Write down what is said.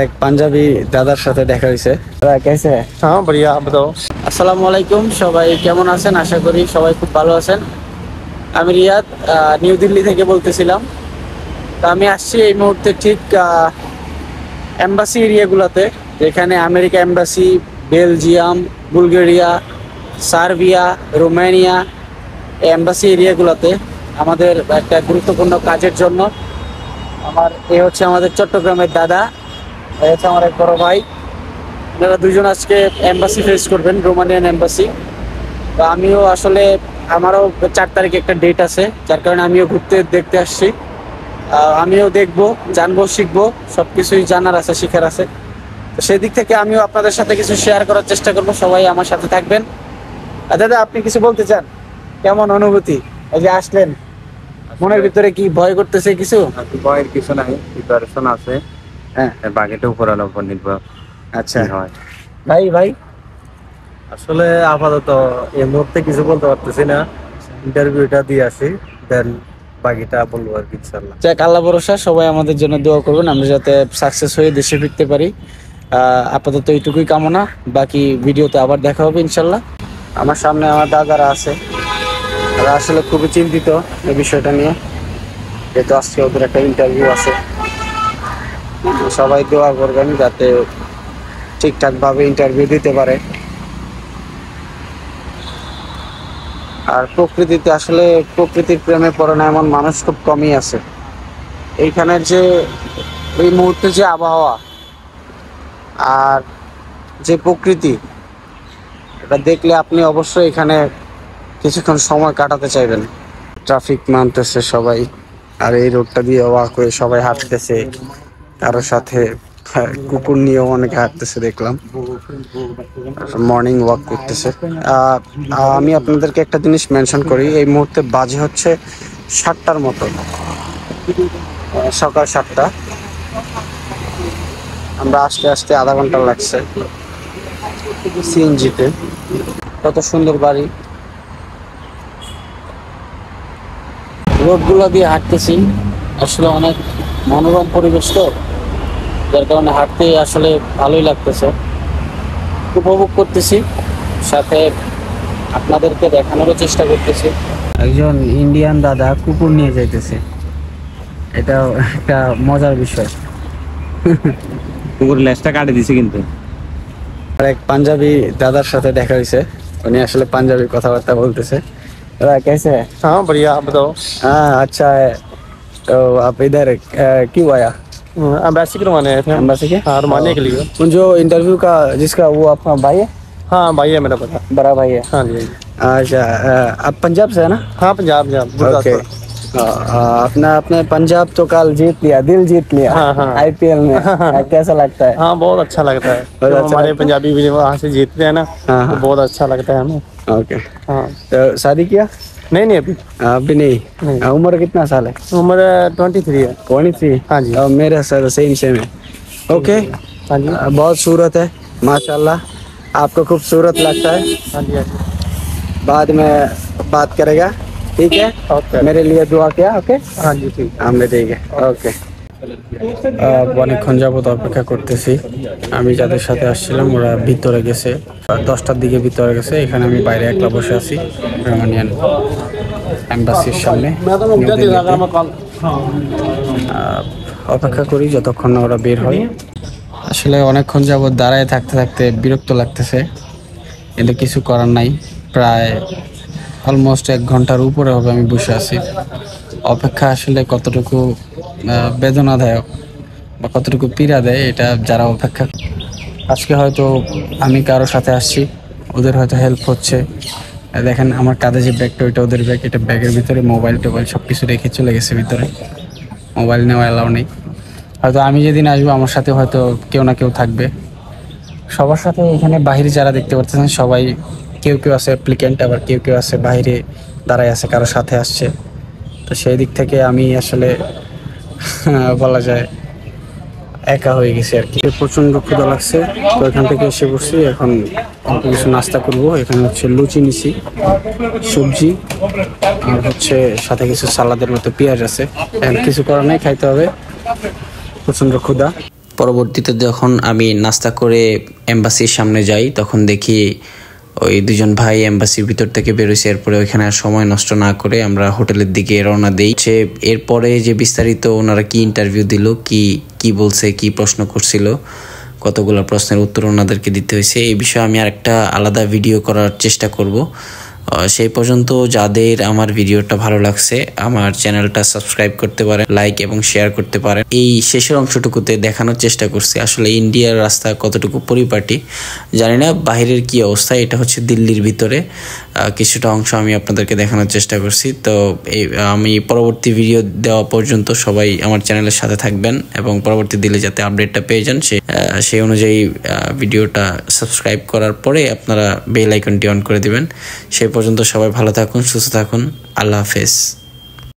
एक पंजाबी दादार সাথে দেখা হইছে। कैसे है? हाँ बढ़िया, आप बताओ। আসসালামু আলাইকুম, সবাই কেমন আছেন? আশা করি সবাই খুব ভালো আছেন। আমি রিয়াদ নিউ দিল্লি থেকে বলতেছিলাম। তো আমি আসছি এই মুহূর্তে ঠিক এমবাসি এরিয়াগুলোতে, যেখানে America embassy, Belgium, Bulgaria, Serbia, Romania এই এমবাসি এরিয়াগুলোতে আমাদের একটা গুরুত্বপূর্ণ কাজের জন্য এই হচ্ছে আমাদের চট্টগ্রামের দাদা, এই হচ্ছে আমার এক বড় ভাই। আপনারা দুজন আজকে এমবাসি ফেস করবেন, রোমানিয়ান এমবাসি। তো আমিও আসলে আমারও 4 তারিখে একটা ডেট আছে, যার কারণে আমিও ঘুরতে দেখতে আসছি। আমিও দেখবো, জানবো, শিখবো, সবকিছুই জানার আছে, শিখার আছে। তো সেই দিক থেকে আমিও আপনাদের সাথে কিছু শেয়ার করার চেষ্টা করবো, সবাই আমার সাথে থাকবেন। দাদা, আপনি কিছু বলতে চান? কেমন অনুভূতি এই যে আসলেন? মনের ভিতরে কি ভয় করতেছে কিছু? ভয়ের কিছু নাই, প্রিপারেশন আছে। হ্যাঁ, বাকিটা উপরালার উপর নির্ভর। আচ্ছা হয় ভাই আসলে আপাতত এই মুহূর্তে কিছু বলতে পারতেছি না, ইন্টারভিউটা দিয়ে আসি, দেন বাকিটা বলবো আর কি ইনশাআল্লাহ। যাক, আল্লাহ ভরসা, সবাই আমাদের জন্য দোয়া করবেন, আমরা যাতে সাকসেস হয়ে দেশে ফিরতে পারি। আপাতত এইটুকুই কামনা, বাকি ভিডিওতে আবার দেখা হবে ইনশাল্লাহ। আমার সামনে আমার দাদারা আছে, তারা আসলে খুবই চিন্তিত এই বিষয়টা নিয়ে, যেহেতু আজকে ওদের একটা ইন্টারভিউ আছে। সবাই দোয়া করবেন যাতে ঠিকঠাকভাবে ইন্টারভিউ দিতে পারে। আর প্রকৃতিতে আসলে প্রকৃতির প্রেমে পড়ে না এমন মানুষ খুব কমই আছে। এইখানের যে এই মুহূর্তে যে আবহাওয়া আর যে প্রকৃতি, এটা দেখলে আপনি অবশ্যই এখানে কিছুক্ষণ সময় কাটাতে চাইবেন। ট্রাফিক মানতেছে সবাই, আর এই রোডটা দিয়ে ওয়াক হয়ে সবাই হাঁটতেছে, কারোর সাথে কুকুর নিয়েও অনেকে হাঁটতেছে দেখলাম, মর্নিং ওয়াক করতেছে। আমি আপনাদেরকে একটা জিনিস মেনশন করি, এই মুহূর্তে বাজে হচ্ছে 7টার মতো, সকাল 7টা। আমরা আসতে আসতে আধা ঘন্টা লাগছে সিএনজিতে। কত সুন্দর বাড়ি, রোডগুলো দিয়ে হাঁটতেছি, আসলে অনেক মনোরম পরিবেশ, তো যার কারণে হাঁটতে আসলে ভালোই লাগতেছে, উপভোগ করতেছি, সাথে আপনাদেরকে দেখানোরও চেষ্টা করতেছি। একজন ইন্ডিয়ান দাদা কুকুর নিয়ে যাইতেছে, এটা একটা মজার বিষয়। কুকুর লেজটা কাটে দিছে কিন্তু। আর এক পাঞ্জাবি দাদার সাথে দেখা হয়েছে, উনি আসলে পাঞ্জাবি কথাবার্তা বলতেছে। দাদা, कैसे है? हाँ बढ़िया, आप बताओ। हाँ, अच्छा है। तो आप इधर क्यों आया? एम्बेसी करवाने आए थे। एम्बेसी के? हाँ, रोमानिया के लिए। जो इंटरव्यू का जिसका, वो आपका भाई है? हाँ भाई है मेरा, पता। बड़ा भाई है? हाँ जी। अच्छा, आप पंजाब से है ना? हाँ पंजाब ओके। अपने पंजाब तो कल जीत लिया, दिल जीत लिया। हाँ, हाँ। आईपीएल में। कैसा लगता है? हाँ बहुत अच्छा लगता है, बहुत तो अच्छा हमारे लगता है। पंजाबी भी वहाँ से जीतते हैं ना, हाँ, तो हाँ। बहुत अच्छा लगता है हमें। ओके। हाँ, तो शादी किया? नहीं अभी अभी नहीं। उम्र कितना साल है? उम्र 23 है। 23? हाँ जी। मेरा सर सेम है। ओके। हाँ जी। बहुत सूरत है माशाल्लाह, आपको खूबसूरत लगता है। हाँ जी, हाँ जी। बाद में बात करेगा, ठीक है? ओके। मेरे लिए दुआ किया। ओके। हाँ जी ठीक। আমরা ঠিক আছে। ওকে। অনেকক্ষণ যাবত অপেক্ষা করতেছি। আমি যাদের সাথে আসছিলাম ওরা ভিতরে গেছে, 10টার দিকে ভিতরে গেছে। এখানে আমি বাইরে একলা বসে আছি রোমানিয়ান এম্বাসির সামনে। অপেক্ষা করি যতক্ষণ না ওরা বের হয়। আসলে অনেকক্ষণ যাবত দাঁড়ায় থাকতে থাকতে বিরক্ত লাগতেছে, কিন্তু কিছু করার নাই। প্রায় অলমোস্ট 1 ঘন্টার উপরে হবে আমি বসে আছি। অপেক্ষা আসলে কতটুকু বেদনাদায়ক বা কতটুকু পীড়া দেয়, এটা যারা অপেক্ষা। আজকে হয়তো আমি কারোর সাথে আসছি, ওদের হয়তো হেল্প হচ্ছে। দেখেন আমার কাঁধে যে ব্যাগটা, ওইটা ওদের ব্যাগ। এটা ব্যাগের ভিতরে মোবাইল টোবাইল সব কিছু রেখে চলে গেছে ভিতরে, মোবাইল নেওয়া অ্যালাউ নেই। হয়তো আমি যেদিন আসবো আমার সাথে হয়তো কেউ না কেউ থাকবে। সবার সাথে এখানে বাইরে যারা দেখতে পাচ্ছেন সবাই, কেউ কেউ আছে অ্যাপ্লিক্যান্ট, আবার কেউ কেউ আছে বাইরে দাঁড়ায় আছে, কারোর সাথে আসছে। তো সেই দিক থেকে আমি আসলে বলা যায় একা হয়ে গেছি আর কি। প্রচণ্ড ক্ষুধা লাগছে, তো এখান থেকে এসে বসছি। এখন অল্প কিছু নাস্তা করবো। এখানে হচ্ছে লুচি নিছি, সবজি, আর হচ্ছে সাথে কিছু সালাদের মতো পেঁয়াজ আছে। এখন কিছু করার নেই, খাইতে হবে, প্রচণ্ড ক্ষুধা। পরবর্তীতে যখন আমি নাস্তা করে এম্বাসির সামনে যাই তখন দেখি ওই দুজন ভাই এম্বাসির ভিতর থেকে বেরোইছে। এরপরে ওইখানে আর সময় নষ্ট না করে আমরা হোটেলের দিকে রওনা দিই। এরপরে যে বিস্তারিত ওনারা কি ইন্টারভিউ দিল, কি বলছে, কি প্রশ্ন করছিল, কতগুলো প্রশ্নের উত্তর ওনাদেরকে দিতে হয়েছে, এই বিষয়ে আমি আরেকটা আলাদা ভিডিও করার চেষ্টা করব। সেই পর্যন্ত যাদের আমার ভিডিওটা ভালো লাগছে আমার চ্যানেলটা সাবস্ক্রাইব করতে পারেন, লাইক এবং শেয়ার করতে পারেন। এই শেষের অংশটুকুতে দেখানোর চেষ্টা করছি আসলে ইন্ডিয়ার রাস্তা কতটুকু পরিপাটি। জানি না বাহিরের কি অবস্থা, এটা হচ্ছে দিল্লির ভিতরে কিছুটা অংশ আমি আপনাদেরকে দেখানোর চেষ্টা করছি। তো আমি পরবর্তী ভিডিও দেওয়া পর্যন্ত সবাই আমার চ্যানেলের সাথে থাকবেন এবং পরবর্তী দিলে যাতে আপডেটটা পেয়ে যান সেই অনুযায়ী ভিডিওটা সাবস্ক্রাইব করার পরে আপনারা বেল আইকনটি অন করে দিবেন। সেই পর্যন্ত সবাই ভালো থাকুন, সুস্থ থাকুন, আল্লাহ হাফেজ।